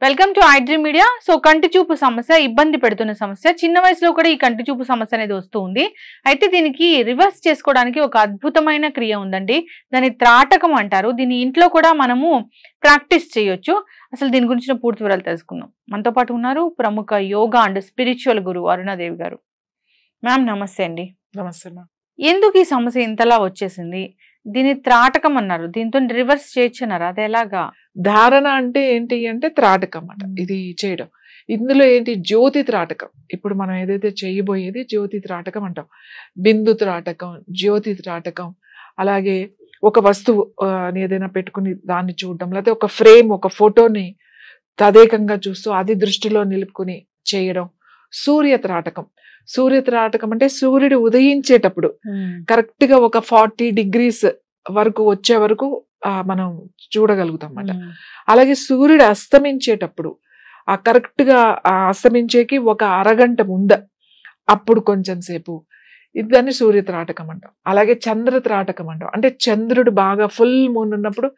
Welcome to iDream media. So కంటి చూపు సమస్య ఇబ్బంది పెడుతున్న సమస్య, చిన్న వయసులో కూడా ఈ కంటి చూపు సమస్య అనేది వస్తూ ఉంది. అయితే దీనికి రివర్స్ చేసుకోవడానికి ఒక అద్భుతమైన క్రియ ఉందండి. దాన్ని త్రాటకం అంటారు. దీన్ని ఇంట్లో కూడా మనము ప్రాక్టీస్ చేయొచ్చు. అసలు దీని గురించిన పూర్తి వివరాలు తెలుసుకుందాం. మనతో పాటు ఉన్నారు ప్రముఖ యోగా అండ్ స్పిరిచువల్ గురువు అరుణాదేవి గారు. మ్యామ్ నమస్తే అండి. నమస్తే మ్యామ్. ఎందుకు ఈ సమస్య ఇంతలా వచ్చేసింది? దీన్ని త్రాటకం అన్నారు, దీంతో రివర్స్ చేయొచ్చన్నారు, అది ఎలాగా? ధారణ అంటే ఏంటి అంటే త్రాటకం అన్నమాట. ఇది చేయడం ఇందులో ఏంటి జ్యోతి త్రాటకం. ఇప్పుడు మనం ఏదైతే చేయబోయేది జ్యోతి త్రాటకం అంటాం. బిందు త్రాటకం, జ్యోతి త్రాటకం. అలాగే ఒక వస్తువు ఏదైనా పెట్టుకుని దాన్ని చూడడం, లేకపోతే ఒక ఫ్రేమ్, ఒక ఫోటోని తదేకంగా చూస్తూ అది దృష్టిలో నిలుపుకుని చేయడం. సూర్య త్రాటకం. సూర్య త్రాటకం అంటే సూర్యుడు ఉదయించేటప్పుడు కరెక్ట్ గా ఒక 40 degrees వరకు వచ్చే వరకు మనం చూడగలుగుతాం అన్నమాట. అలాగే సూర్యుడు అస్తమించేటప్పుడు ఆ కరెక్ట్ గా అస్తమించేకి ఒక అరగంట ముంద అప్పుడు కొంచెం సేపు దాన్ని సూర్య త్రాటకం అంటాం. అలాగే చంద్ర త్రాటకం అంటాం. అంటే చంద్రుడు బాగా ఫుల్ మూన్ ఉన్నప్పుడు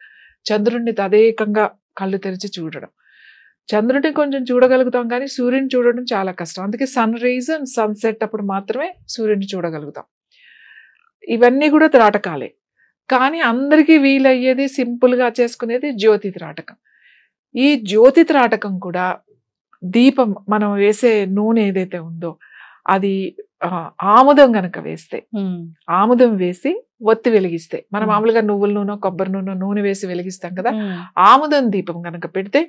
చంద్రుడిని తదేకంగా కళ్ళు తెరిచి చూడడం. చంద్రుడిని కొంచెం చూడగలుగుతాం కానీ సూర్యుని చూడడం చాలా కష్టం. అందుకే సన్ రైజ్ అండ్ సన్సెట్ అప్పుడు మాత్రమే సూర్యుని చూడగలుగుతాం. ఇవన్నీ కూడా త్రాటకాలే. కానీ అందరికీ వీలయ్యేది సింపుల్ గా చేసుకునేది జ్యోతి త్రాటకం. ఈ జ్యోతి త్రాటకం కూడా దీపం మనం వేసే నూనె ఏదైతే ఉందో అది ఆముదం గనక వేస్తే, ఆముదం వేసి ఒత్తి వెలిగిస్తే, మనం మామూలుగా నువ్వుల నూనె, కొబ్బరి నూనె వేసి వెలిగిస్తాం కదా, ఆముదం దీపం గనక పెడితే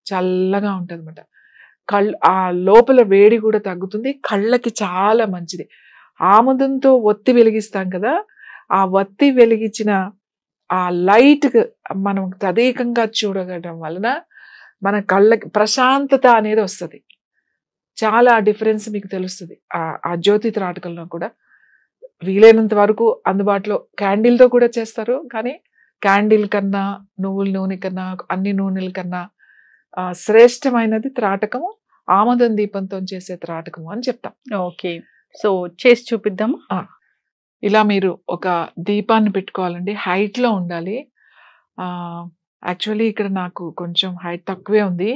చల్లగా ఉంటుంది అన్నమాట. ఆ లోపల వేడి కూడా తగ్గుతుంది, కళ్ళకి చాలా మంచిది. ఆముదంతో ఒత్తి వెలిగిస్తాం కదా, ఆ ఒత్తి వెలిగించిన ఆ లైట్ మనం తదేకంగా చూడగడం వలన మన కళ్ళకి ప్రశాంతత అనేది వస్తుంది. చాలా డిఫరెన్స్ మీకు తెలుస్తుంది ఆ జ్యోతి త్రాటకంలో కూడా. వీలైనంత వరకు అందుబాటులో క్యాండిల్తో కూడా చేస్తారు, కానీ క్యాండిల్ కన్నా, నువ్వుల నూనె కన్నా, అన్ని నూనెల కన్నా శ్రేష్టమైనది త్రాటకము, ఆముదం దీపంతో చేసే త్రాటకము అని చెప్తాం. ఓకే, సో చేసి చూపిద్దాము. ఇలా మీరు ఒక దీపాన్ని పెట్టుకోవాలండి. హైట్ లో ఉండాలి. యాక్చువల్లీ ఇక్కడ నాకు కొంచెం హైట్ తక్కువే ఉంది.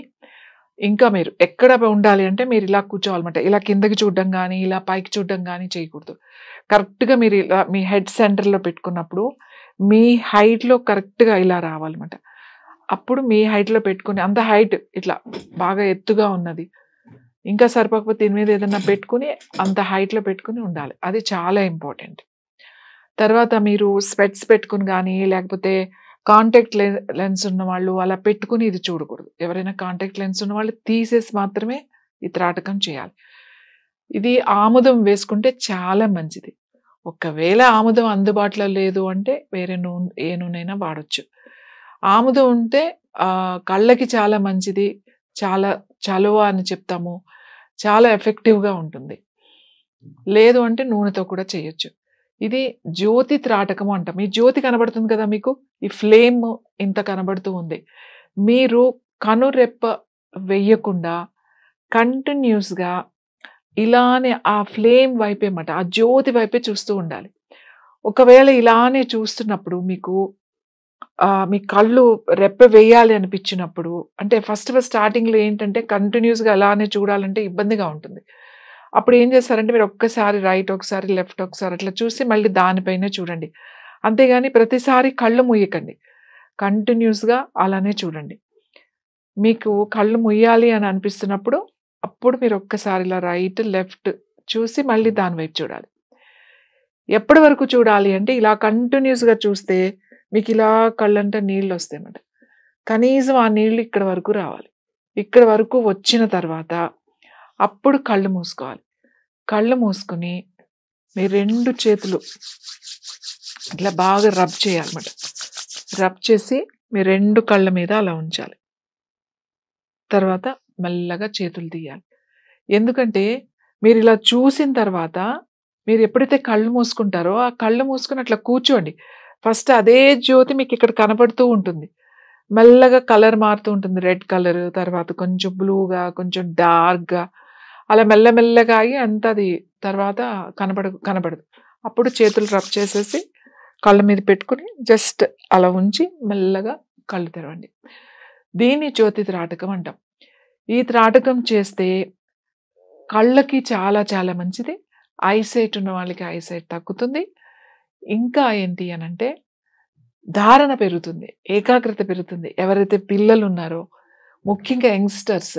ఇంకా మీరు ఎక్కడ ఉండాలి అంటే మీరు ఇలా కూర్చోవాలన్నమాట. ఇలా కిందకి చూడడం కానీ, ఇలా పైకి చూడడం కానీ చేయకూడదు. కరెక్ట్గా మీరు ఇలా మీ హెడ్ సెంటర్లో పెట్టుకున్నప్పుడు మీ హైట్లో కరెక్ట్గా ఇలా రావాలన్నమాట. అప్పుడు మీ హైట్లో పెట్టుకుని, అంత హైట్ ఇట్లా బాగా ఎత్తుగా ఉన్నది ఇంకా సరిపోకపోతే దీని మీద ఏదైనా పెట్టుకుని అంత హైట్లో పెట్టుకుని ఉండాలి. అది చాలా ఇంపార్టెంట్. తర్వాత మీరు స్పెట్స్ పెట్టుకుని కానీ, లేకపోతే కాంటాక్ట్ లెన్స్ ఉన్న వాళ్ళు అలా పెట్టుకుని ఇది చూడకూడదు. ఎవరైనా కాంటాక్ట్ లెన్స్ ఉన్న వాళ్ళు తీసేసి మాత్రమే ఈ త్రాటకం చేయాలి. ఇది ఆముదం వేసుకుంటే చాలా మంచిది. ఒకవేళ ఆముదం అందుబాటులో లేదు అంటే వేరే ఏ నూనెైనా వాడచ్చు. ఆముదం ఉంటే కళ్ళకి చాలా మంచిది, చాలా చలువ అని చెప్తాము, చాలా ఎఫెక్టివ్గా ఉంటుంది. లేదు అంటే నూనెతో కూడా చేయొచ్చు. ఇది జ్యోతి త్రాటకము అంటాం. ఈ జ్యోతి కనబడుతుంది కదా మీకు, ఈ ఫ్లేమ్ ఇంత కనబడుతూ ఉంది. మీరు కనురెప్ప వెయ్యకుండా కంటిన్యూస్గా ఇలానే ఆ ఫ్లేమ్ వైపే మాట, ఆ జ్యోతి వైపే చూస్తూ ఉండాలి. ఒకవేళ ఇలానే చూస్తున్నప్పుడు మీకు మీ కళ్ళు రెప్ప వేయాలి అనిపించినప్పుడు, అంటే ఫస్ట్ స్టార్టింగ్లో ఏంటంటే కంటిన్యూస్గా అలానే చూడాలంటే ఇబ్బందిగా ఉంటుంది. అప్పుడు ఏం చేస్తారంటే మీరు ఒక్కసారి రైట్, ఒకసారి లెఫ్ట్, ఒకసారి అట్లా చూసి మళ్ళీ దానిపైనే చూడండి. అంతేగాని ప్రతిసారి కళ్ళు ముయ్యకండి, కంటిన్యూస్గా అలానే చూడండి. మీకు కళ్ళు ముయ్యాలి అని అనిపిస్తున్నప్పుడు అప్పుడు మీరు ఒక్కసారి ఇలా రైట్, లెఫ్ట్ చూసి మళ్ళీ దాని వైపు చూడాలి. ఎప్పటి వరకు చూడాలి అంటే ఇలా కంటిన్యూస్గా చూస్తే మీకు ఇలా కళ్ళంటే నీళ్ళు వస్తాయన్నమాట. కనీసం ఆ నీళ్ళు ఇక్కడ వరకు రావాలి. ఇక్కడ వరకు వచ్చిన తర్వాత అప్పుడు కళ్ళు మూసుకోవాలి. కళ్ళు మూసుకుని మీ 2 చేతులు ఇట్లా బాగా రబ్ చేయాలన్నమాట. రబ్ చేసి మీ 2 కళ్ళ మీద అలా ఉంచాలి. తర్వాత మెల్లగా చేతులు తీయాలి. ఎందుకంటే మీరు ఇలా చూసిన తర్వాత మీరు ఎప్పుడైతే కళ్ళు మూసుకుంటారో ఆ కళ్ళు మూసుకుని అట్లా కూర్చోండి. ఫస్ట్ అదే జ్యోతి మీకు ఇక్కడ కనపడుతూ ఉంటుంది. మెల్లగా కలర్ మారుతూ ఉంటుంది. రెడ్ కలర్, తర్వాత కొంచెం బ్లూగా, కొంచెం డార్క్గా, అలా మెల్లమెల్లగా అయ్యి అంత అది తర్వాత కనపడదు. అప్పుడు చేతులు రబ్ చేసేసి కళ్ళ మీద పెట్టుకుని జస్ట్ అలా ఉంచి మెల్లగా కళ్ళు తెరవండి. దీన్ని జ్యోతి త్రాటకం అంటాం. ఈ త్రాటకం చేస్తే కళ్ళకి చాలా చాలా మంచిది. ఐసైట్ ఉన్న వాళ్ళకి ఐసైట్ తగ్గుతుంది. ఇంకా ఏంటి అనంటే ధారణ పెరుగుతుంది. ఏకాగ్రత పెరుగుతుంది. ఎవరైతే పిల్లలున్నారో ముఖ్యంగా యంగ్‌స్టర్స్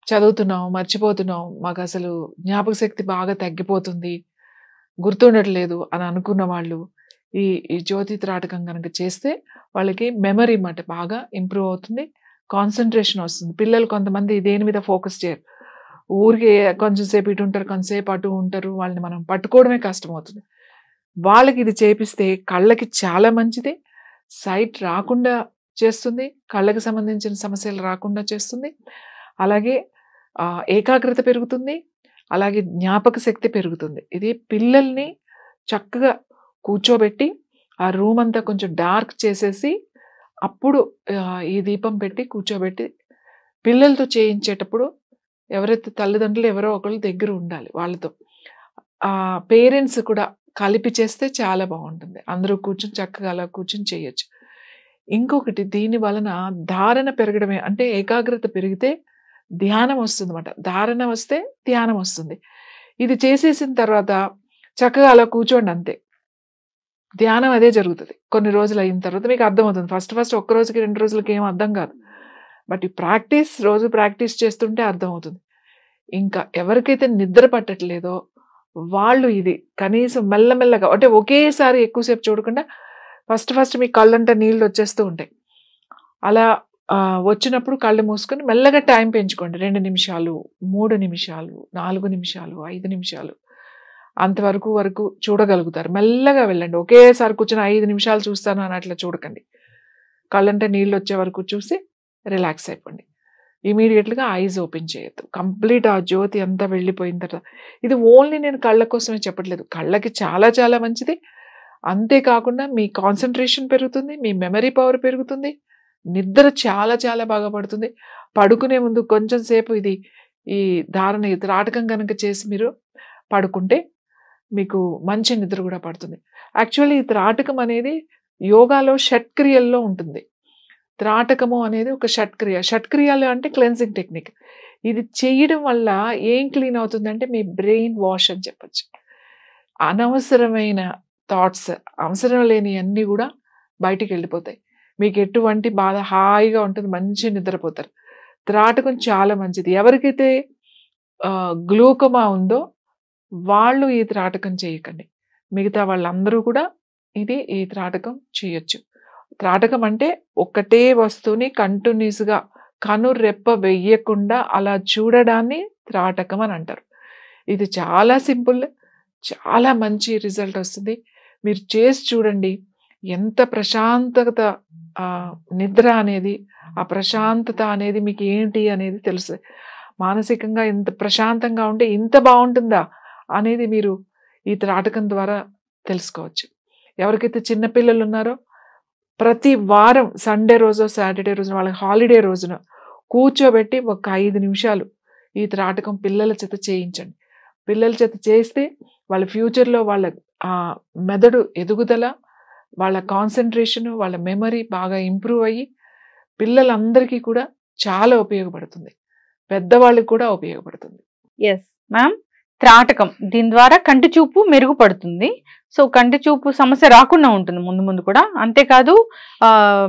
చదువుతున్నాం, మర్చిపోతున్నాం, మాకసలు జ్ఞాపక శక్తి బాగా తగ్గిపోతుంది, గుర్తుండట్లేదు అని అనుకున్న వాళ్ళు ఈ ఈ జ్యోతి త్రాటకం గనక చేస్తే వాళ్ళకి మెమరీ మాట బాగా ఇంప్రూవ్ అవుతుంది. కాన్సంట్రేషన్ వస్తుంది. పిల్లలు కొంతమంది దేని మీద ఫోకస్ చేయరు. ఊరికే కొంచెం సేపు ఇటు ఉంటారు, కొంతసేపు అటు ఉంటారు. వాళ్ళని మనం పట్టుకోవడమే కష్టమవుతుంది. వాళ్ళకి ఇది చేపిస్తే కళ్ళకి చాలా మంచిది. సైట్ రాకుండా చేస్తుంది. కళ్ళకి సంబంధించిన సమస్యలు రాకుండా చేస్తుంది. అలాగే ఏకాగ్రత పెరుగుతుంది. అలాగే జ్ఞాపక శక్తి పెరుగుతుంది. ఇది పిల్లల్ని చక్కగా కూర్చోబెట్టి ఆ రూమ్ అంతా కొంచెం డార్క్ చేసేసి అప్పుడు ఈ దీపం పెట్టి కూర్చోబెట్టి పిల్లలతో చేయించేటప్పుడు ఎవరైతే తల్లిదండ్రులు ఎవరో ఒకళ్ళు దగ్గర ఉండాలి వాళ్ళతో. పేరెంట్స్ కూడా కలిపి చేస్తే చాలా బాగుంటుంది. అందరూ కూర్చొని చక్కగా అలా కూర్చొని చేయొచ్చు. ఇంకొకటి దీని వలన ధారణ పెరగడమే అంటే ఏకాగ్రత పెరిగితే ధ్యానం వస్తుందన్నమాట. ధారణ వస్తే ధ్యానం వస్తుంది. ఇది చేసేసిన తర్వాత చక్కగా అలా కూర్చోండి అంతే. ధ్యానం అదే జరుగుతుంది. కొన్ని రోజులు అయిన తర్వాత మీకు అర్థమవుతుంది. ఫస్ట్ ఒక్క రోజుకి 2 రోజులకి ఏం అర్థం కాదు. బట్ ఈ రోజు ప్రాక్టీస్ చేస్తుంటే అర్థమవుతుంది. ఇంకా ఎవరికైతే నిద్ర పట్టట్లేదో వాళ్ళు ఇది కనీసం మెల్లమెల్లగా అంటే ఒకేసారి ఎక్కువసేపు చూడకుండా ఫస్ట్ మీ కళ్ళంట నీళ్ళు వచ్చేస్తూ ఉంటాయి. అలా వచ్చినప్పుడు కళ్ళు మూసుకొని మెల్లగా టైం పెంచుకోండి. 2 నిమిషాలు, 3 నిమిషాలు, 4 నిమిషాలు, 5 నిమిషాలు వరకు చూడగలుగుతారు. మెల్లగా వెళ్ళండి. ఒకేసారి కూర్చొని 5 నిమిషాలు చూస్తాను అని అట్లా చూడకండి. కళ్ళంటే నీళ్ళు వచ్చే వరకు చూసి రిలాక్స్ అయిపోండి. ఇమీడియట్‌గా ఐస్ ఓపెన్ చేయొద్దు. కంప్లీట్ ఆ జ్యోతి అంతా వెళ్ళిపోయిన తర్వాత ఇది ఓన్లీ నేను కళ్ళ కోసమే చెప్పట్లేదు. కళ్ళకి చాలా చాలా మంచిది. అంతేకాకుండా మీ కాన్సంట్రేషన్ పెరుగుతుంది. మీ మెమరీ పవర్ పెరుగుతుంది. నిద్ర చాలా చాలా బాగా పడుతుంది. పడుకునే ముందు కొంచెం సేపు ఈ త్రాటకం గనక చేసి మీరు పడుకుంటే మీకు మంచి నిద్ర కూడా పడుతుంది. యాక్చువల్లీ ఈ త్రాటకం అనేది యోగాలో షట్క్రియల్లో ఉంటుంది. త్రాటకము అనేది ఒక షట్క్రియ. షట్క్రియలు అంటే క్లెన్సింగ్ టెక్నిక్. ఇది చేయడం వల్ల ఏం క్లీన్ అవుతుందంటే మీ బ్రెయిన్ వాష్ అని చెప్పొచ్చు. అనవసరమైన థాట్స్, అవసరం లేనియన్నీ కూడా బయటికి వెళ్ళిపోతాయి. మీకు ఎటువంటి బాధ హాయిగా ఉంటుంది. మంచి నిద్రపోతారు. త్రాటకం చాలా మంచిది. ఎవరికైతే గ్లూకోమా ఉందో వాళ్ళు ఈ త్రాటకం చేయకండి. మిగతా వాళ్ళందరూ కూడా ఈ త్రాటకం చేయొచ్చు. త్రాటకం అంటే ఒకటే వస్తువుని కంటిన్యూస్‌గా కనురెప్ప వెయ్యకుండా అలా చూడడాన్ని త్రాటకం అని అంటారు. ఇది చాలా సింపుల్. చాలా మంచి రిజల్ట్ వస్తుంది. మీరు చేసి చూడండి. ఎంత ప్రశాంతత నిద్ర అనేది, ఆ ప్రశాంతత అనేది మీకు ఏంటి అనేది తెలుస్తది. మానసికంగా ఇంత ప్రశాంతంగా ఉంటే ఇంత బావుంటుందా అనేది మీరు ఈ త్రాటకం ద్వారా తెలుసుకోవచ్చు. ఎవరికైతే చిన్న పిల్లలు ఉన్నారో ప్రతి వారం సండే రోజో, సాటర్డే రోజున వాళ్ళకి హాలిడే రోజున కూర్చోబెట్టి ఒక 5 నిమిషాలు ఈ త్రాటకం పిల్లల చేత చేయించండి. పిల్లల చేత చేస్తే వాళ్ళ ఫ్యూచర్‌లో వాళ్ళ మెదడు ఎదుగుదల, వాళ్ళ కాన్సంట్రేషన్, వాళ్ళ మెమరీ బాగా ఇంప్రూవ్ అయ్యి పిల్లలందరికీ కూడా చాలా ఉపయోగపడుతుంది. పెద్దవాళ్ళకి కూడా ఉపయోగపడుతుంది. Yes ma'am. త్రాటకం దీని ద్వారా కంటి చూపు మెరుగుపడుతుంది. సో కంటి చూపు సమస్య రాకుండా ఉంటుంది ముందు కూడా. అంతేకాదు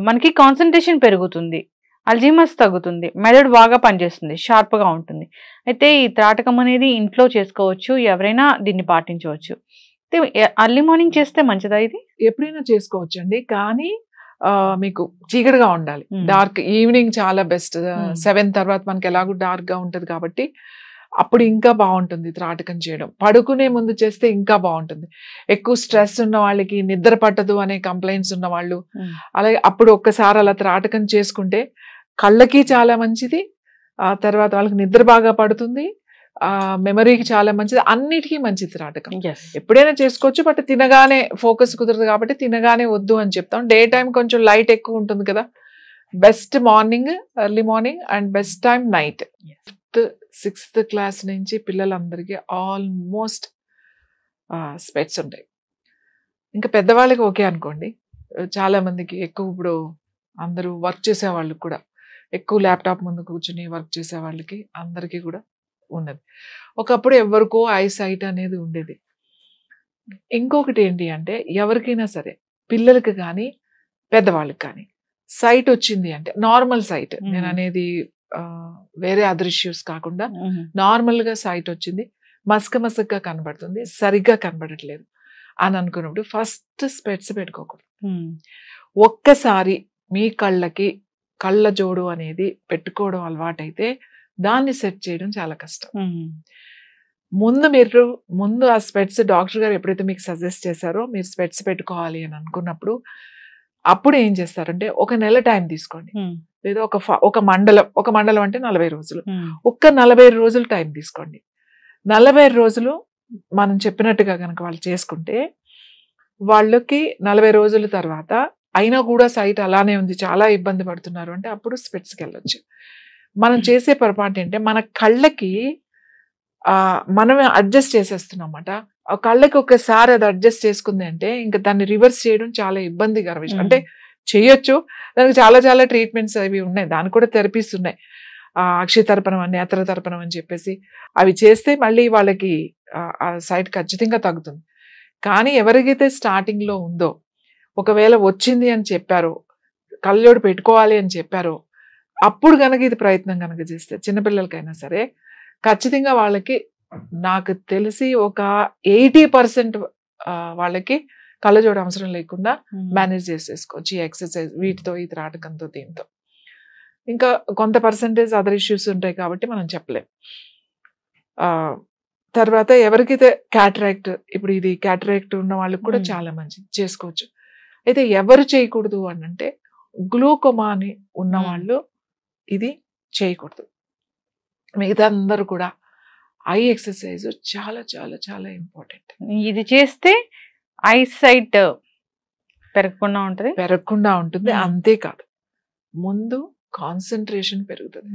మనకి కాన్సంట్రేషన్ పెరుగుతుంది. అల్జీమర్స్ తగ్గుతుంది. మెదడు బాగా పనిచేస్తుంది. షార్ప్‌గా ఉంటుంది. అయితే ఈ త్రాటకం అనేది ఇంట్లో చేసుకోవచ్చు. ఎవరైనా దీన్ని పాటించవచ్చు. ఎర్లీ మార్నింగ్ చేస్తే మంచిదా ఇది? ఎప్పుడైనా చేసుకోవచ్చండి. కానీ మీకు చీకటిగా ఉండాలి. డార్క్ ఈవినింగ్ చాలా బెస్ట్. 7 తర్వాత మనకి ఎలాగో డార్క్‌గా ఉంటది కాబట్టి అప్పుడు ఇంకా బాగుంటుంది త్రాటకం చేయడం. పడుకునే ముందు చేస్తే ఇంకా బాగుంటుంది. ఎక్కువ స్ట్రెస్ ఉన్న వాళ్ళకి నిద్ర పట్టదు అనే కంప్లైంట్స్ ఉన్న వాళ్ళు అలాగే అప్పుడు ఒక్కసారి అలా త్రాటకం చేసుకుంటే కళ్ళకి చాలా మంచిది. ఆ తర్వాత వాళ్ళకి నిద్ర బాగా పడుతుంది. మెమరీకి చాలా మంచిది. అన్నిటికీ మంచిది త్రాటకం. ఎప్పుడైనా చేసుకోవచ్చు. బట్ తినగానే ఫోకస్ కుదరదు కాబట్టి తినగానే వద్దు అని చెప్తాం. డే టైం కొంచెం లైట్ ఎక్కువ ఉంటుంది కదా. Best morning, early morning and best time night. 6th class నుంచి పిల్లలందరికీ ఆల్మోస్ట్ స్పెట్స్ ఉంటాయి. ఇంకా పెద్దవాళ్ళకి ఓకే అనుకోండి. చాలా మందికి ఎక్కువ ఇప్పుడు అందరూ వర్క్ చేసే వాళ్ళు కూడా ఎక్కువ ల్యాప్టాప్ ముందు కూర్చుని వర్క్ చేసే వాళ్ళకి అందరికీ కూడా ఉన్నది. ఒకప్పుడు ఎవరికో ఐ సైట్ అనేది ఉండేది. ఇంకొకటి ఏంటి అంటే ఎవరికైనా సరే పిల్లలకి కానీ పెద్దవాళ్ళకి కానీ సైట్ వచ్చింది అంటే నార్మల్ సైట్, నేను అనేది వేరే అదర్ ఇష్యూస్ కాకుండా నార్మల్గా సైట్ వచ్చింది, మసకగా కనబడుతుంది, సరిగ్గా కనబడట్లేదు అని అనుకున్నప్పుడు ఫస్ట్ స్పెట్స్ పెట్టుకోకూడదు. ఒక్కసారి మీ కళ్ళకి కళ్ళ జోడు అనేది పెట్టుకోవడం అలవాటైతే దాన్ని సెట్ చేయడం చాలా కష్టం. ముందు ఆ స్పెట్స్ డాక్టర్ గారు ఎప్పుడైతే మీకు సజెస్ట్ చేశారో మీరు స్పెట్స్ పెట్టుకోవాలి అని అనుకున్నప్పుడు అప్పుడు ఏం చేస్తారంటే ఒక నెల టైం తీసుకోండి, లేదా ఒక మండలం అంటే 40 రోజులు, ఒక్క 40 రోజులు టైం తీసుకోండి. 40 రోజులు మనం చెప్పినట్టుగా కనుక వాళ్ళు చేసుకుంటే వాళ్ళకి 40 రోజుల తర్వాత అయినా కూడా సైట్ అలానే ఉంది, చాలా ఇబ్బంది పడుతున్నారు అంటే అప్పుడు స్పెట్స్కి వెళ్ళొచ్చు. మనం చేసే పొరపాటు ఏంటంటే మన కళ్ళకి మనమే అడ్జస్ట్ చేసేస్తున్నాం అన్నమాట. ఆ కళ్ళకి ఒకసారి అది అడ్జస్ట్ చేసుకుంది అంటే ఇంకా దాన్ని రివర్స్ చేయడం చాలా ఇబ్బందికర విషయం. అంటే చేయొచ్చు, దానికి చాలా చాలా ట్రీట్మెంట్స్ అవి ఉన్నాయి, దానికి కూడా థెరపీస్ ఉన్నాయి, అక్షితర్పణం అని నేత్రతర్పణం అని చెప్పేసి అవి చేస్తే మళ్ళీ వాళ్ళకి ఆ సైట్ ఖచ్చితంగా తగ్గుతుంది. కానీ ఎవరికైతే స్టార్టింగ్లో ఉందో, ఒకవేళ వచ్చింది అని చెప్పారో, కళ్ళజోడు పెట్టుకోవాలి అని చెప్పారో, అప్పుడు కనుక ఇది ప్రయత్నం కనుక చేస్తే చిన్నపిల్లలకైనా సరే ఖచ్చితంగా వాళ్ళకి నాకు తెలిసి ఒక 80% వాళ్ళకి కళ్ళజోడు అవసరం లేకుండా మేనేజ్ చేసేసుకోవచ్చు ఈ ఎక్సర్సైజ్ వీటితో, ఈ త్రాటకంతో, దీంతో. ఇంకా కొంత పర్సెంటేజ్ అదర్ ఇష్యూస్ ఉంటాయి కాబట్టి మనం చెప్పలేం. తర్వాత ఎవరికైతే క్యాటరాక్ట్, ఇప్పుడు ఇది క్యాటరాక్ట్ ఉన్న వాళ్ళకి కూడా చాలా మంచిది, చేసుకోవచ్చు. అయితే ఎవరు చేయకూడదు అని అంటే గ్లూకోమా అని ఉన్న వాళ్ళు ఇది చేయకూడదు. మిగతా అందరూ కూడా ఐ ఎక్సర్సైజ్ చాలా చాలా చాలా ఇంపార్టెంట్. ఇది చేస్తే ఐ సైట్ పెరగకుండా ఉంటుంది. అంతేకాదు, ముందు కాన్సన్ట్రేషన్ పెరుగుతుంది,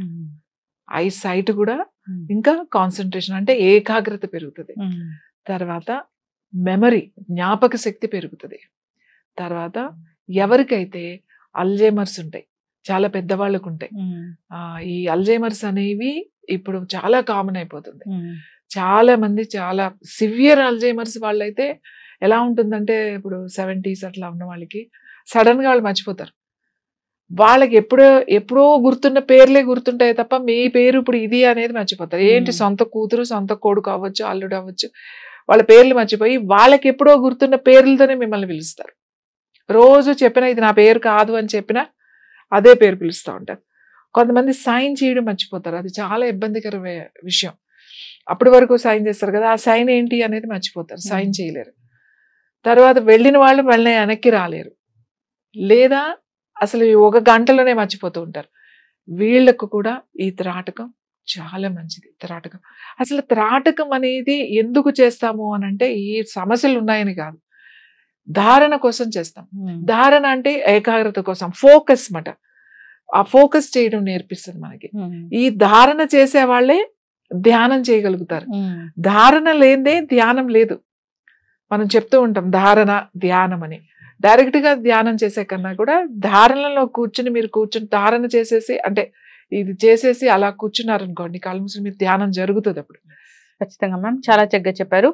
ఐ సైట్ కూడా ఇంకా కాన్సన్ట్రేషన్ అంటే ఏకాగ్రత పెరుగుతుంది. తర్వాత మెమరీ, జ్ఞాపక శక్తి పెరుగుతుంది. తర్వాత ఎవరికైతే అల్జైమర్స్ ఉంటాయి, చాలా పెద్దవాళ్ళకు ఉంటాయి, ఈ అల్జైమర్స్ అనేవి ఇప్పుడు చాలా కామన్ అయిపోతుంది. చాలా మంది చాలా సివియర్ అల్జైమర్స్ వాళ్ళైతే ఎలా ఉంటుందంటే ఇప్పుడు 70s అట్లా ఉన్న వాళ్ళకి సడన్ గా వాళ్ళు మర్చిపోతారు. వాళ్ళకి ఎప్పుడో గుర్తున్న పేర్లే గుర్తుంటాయి తప్ప మీ పేరు ఇప్పుడు ఇది అనేది మర్చిపోతారు. ఏంటి సొంత కూతురు, సొంత కొడుకు అవ్వచ్చు, అల్లుడు అవ్వచ్చు, వాళ్ళ పేర్లు మర్చిపోయి వాళ్ళకి ఎప్పుడో గుర్తున్న పేర్లతోనే మిమ్మల్ని పిలుస్తారు. రోజు చెప్పినా ఇది నా పేరు కాదు అని చెప్పినా అదే పేరు పిలుస్తూ ఉంటారు. కొంతమంది సైన్ చేయడం మర్చిపోతారు, అది చాలా ఇబ్బందికర విషయం. అప్పటి వరకు సైన్ చేస్తారు కదా, ఆ సైన్ ఏంటి అనేది మర్చిపోతారు, సైన్ చేయలేరు. తర్వాత వెళ్ళిన వాళ్ళు మళ్ళీ వెనక్కి రాలేరు, లేదా అసలు 1 గంటలోనే మర్చిపోతూ ఉంటారు. వీళ్ళకు కూడా ఈ త్రాటకం చాలా మంచిది. అసలు త్రాటకం అనేది ఎందుకు చేస్తాము అని అంటే ఈ సమస్యలు ఉన్నాయని కాదు, ధారణ కోసం చేస్తాం. ధారణ అంటే ఏకాగ్రత కోసం, ఫోకస్ మాట. ఆ ఫోకస్ చేయడం నేర్పిస్తుంది మనకి. ఈ ధారణ చేసే వాళ్ళే ధ్యానం చేయగలుగుతారు. ధారణ లేదే ధ్యానం లేదు. మనం చెప్తూ ఉంటాం ధారణ ధ్యానం అని. డైరెక్ట్ గా ధ్యానం చేసే కన్నా కూడా ధారణలో మీరు కూర్చుని ధారణ చేసేసి, అంటే ఇది చేసేసి అలా కూర్చున్నారనుకోండి, కళ్ళు మూసుకుని మీరు ధ్యానం జరుగుతుంది అప్పుడు. ఖచ్చితంగా మ్యామ్, చాలా చక్కగా చెప్పారు.